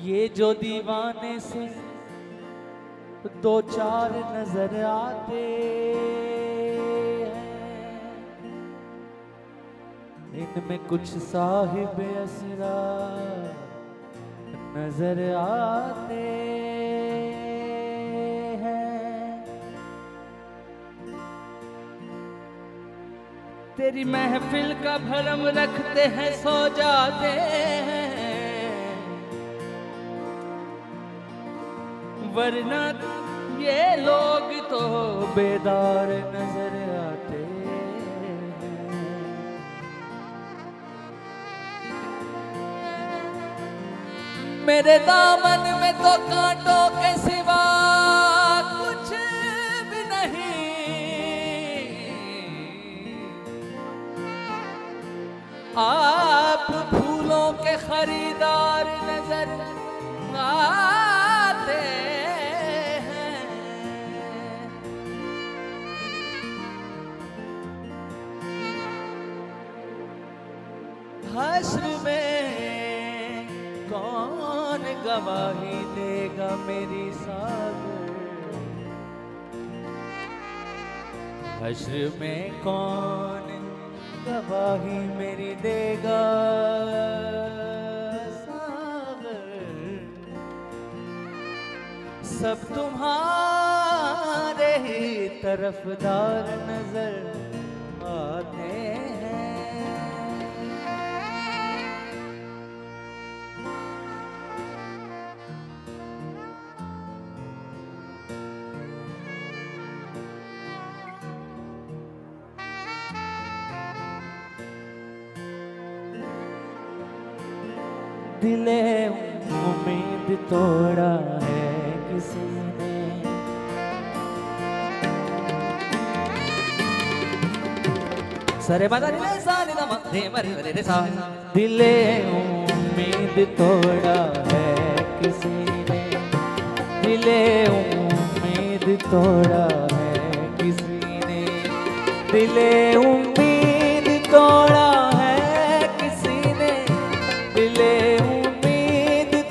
ये जो दीवाने से दो चार नजर आते हैं, इनमें कुछ साहिब असरा नजर आते हैं। तेरी महफिल का भरम रखते हैं, सो जाते हैं, वरना ये लोग तो बेदार नजर आते हैं। मेरे दामन में तो कांटों के सिवा कुछ भी नहीं, आप फूलों के खरीदार नजर आते हैं। हश्र में कौन गवाही देगा मेरी सागर, हश्र में कौन गवाही मेरी देगा सागर। सब तुम्हारे ही तरफदार नजर आते हैं। दिले उम्मीद तोड़ा है किसी ने, सरे बादा रे सा रे दा रे मरे रे रे सा। दिले उम्मीद तोड़ा है किसी ने, दिले उम्मीद तोड़ा है किसी ने, दिले उम्मीद तोड़ा है किसी ने, दिले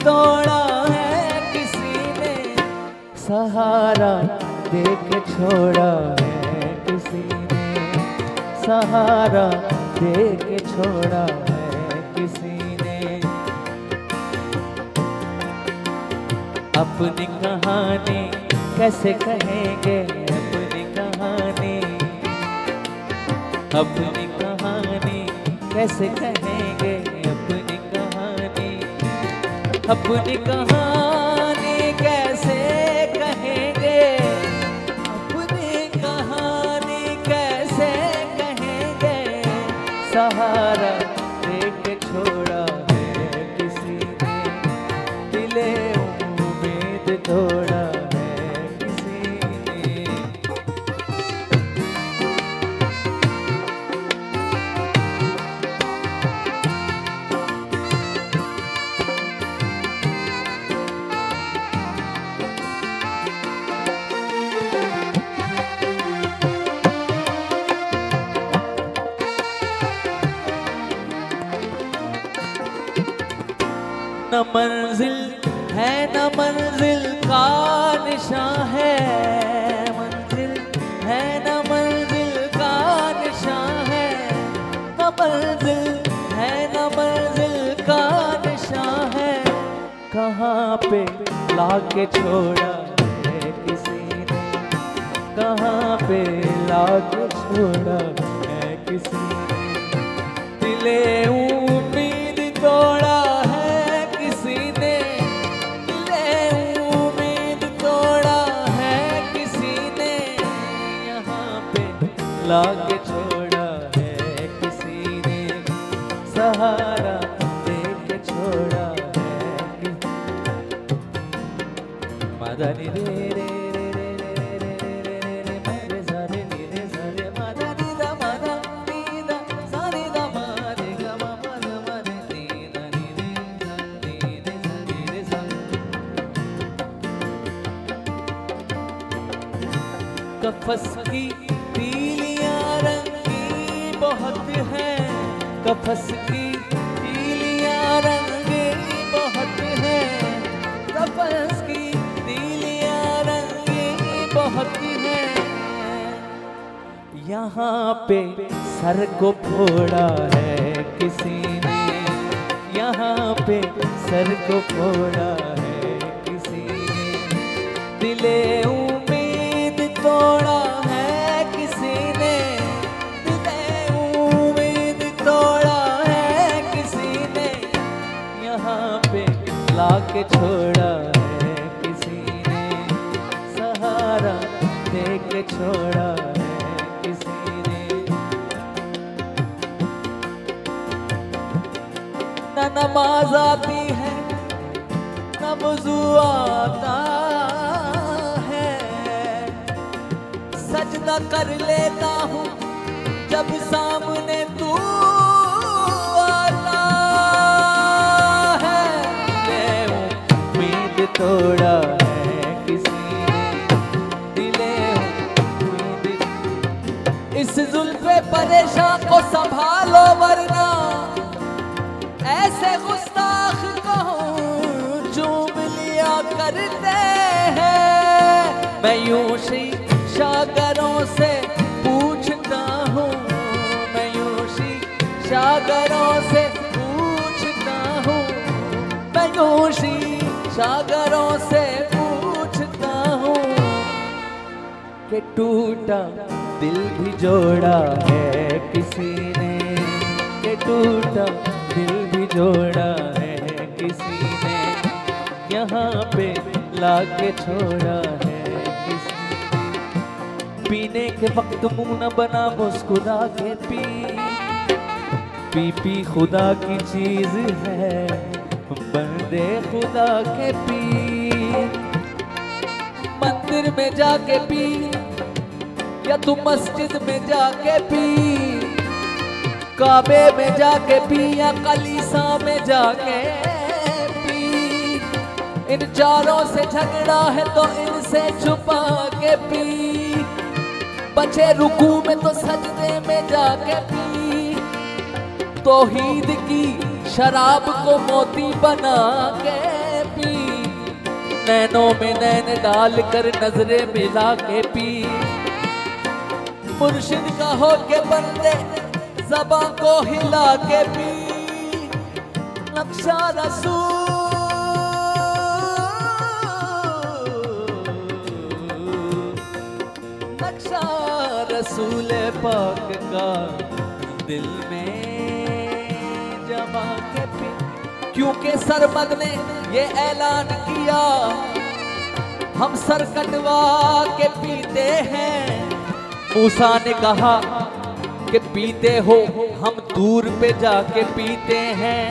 तोड़ा है किसी ने, सहारा दे के छोड़ा है किसी ने, सहारा दे के छोड़ा है किसी ने। अपनी कहानी कैसे कहेंगे, अपनी कहानी, अपनी कहानी कैसे कहेंगे, अपनी कहानी, अपनी कहानी कैसे कहेंगे, अपनी कहानी कैसे कहेंगे। सहारा दे के छोड़ा है किसी ने, दिले उम्मीद तोड़ा है किसी ने। न मंजिल है न मंजिल का निशान है, मंजिल है न मंजिल का निशान है, न मंजिल है न मंजिल का निशान है। कहाँ पे लाके छोड़ा है किसी ने, कहाँ पे लाके छोड़ा है किसी ने। दिले उम्मीद तोड़ा लाके छोड़ा है किसी ने, सहारा दे के छोड़ा है। मदनी रे रे रे रे रे रे रे रे रे मेरे सारे नीरे सारे मदनी दा मदा नीदा सारे दा मारे गा मा मा मा रे नीदा नीरे सा नीरे सा नीरे सा कफस की तीलियां रंगी बहुत है, कफस की तीलियां रंगी बहुत है, कफस की तीलियां रंगी बहुत है। यहाँ पे सर को फोड़ा है किसी ने, यहाँ पे सर को फोड़ा है किसी ने, दिले उम्मीद तोड़ा है किसी ने, दिले उम्मीद तोड़ा है किसी ने, यहाँ पे लाके छोड़ा है किसी ने, सहारा दे के छोड़ा है किसी ने। न नमाज आती है न वुज़ू आता है, सजदा कर लेता हूँ जब सामने तू आता है। दिले उम्मीद तोड़ा है किसी ने, दिले उम्मीद। इस जुल्फ़े परेशान को संभालो वरना ऐसे गुस्ताख कहूँ चूम लिया करते हैं। मैं यूं शागरों से पूछता हूँ, मैं यूं शागरों से पूछता हूँ, मैं यूं शागरों से पूछता हूँ कि टूटा दिल भी जोड़ा है किसी ने, कि टूटा दिल भी जोड़ा है किसी ने, यहाँ पे लाके छोड़ा है किसी ने। पीने के वक्त मुंह न बना मुस्कुरा के पी, पी पी खुदा की चीज है बंदे खुदा के पी। मंदिर में जाके पी या तू मस्जिद में जाके पी, काबे में जाके पी या कलीसा में जाके पी। इन चारों से झगड़ा है तो इनसे छुपा के पी, बचे रुकू में तो सजदे में जाके पी। तौहीद की शराब को मोती बना के पी, नैनों में नैन डाल कर नजरें मिला के पी। मुर्शिद का हो के बंदे ज़बां को हिला के पी, नक्शा रसूल, नक्शा रसूल पाक का दिल में जमा के पी। क्योंकि सरमद ने ये ऐलान किया हम सर कटवा के पीते हैं। मूसा ने कहा कि पीते हो, हम दूर पे जाके पीते हैं।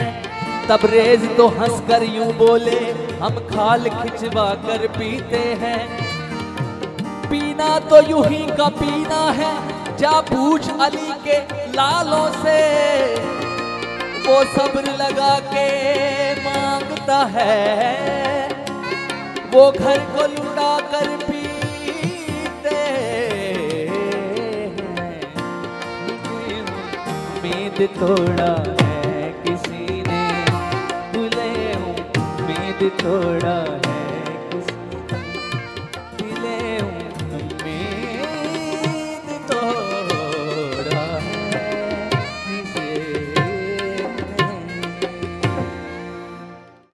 तबरेज तो हंसकर यूं बोले हम खाल खिंचवा कर पीते हैं। पीना तो यूं ही का पीना है, जा पूछ अली के लालों से, वो सब्र लगा के मांगता है, वो घर को लुटा कर पीते हैं। उम्मीद तोड़ा है किसी ने, भूले उम्मीद तोड़ा है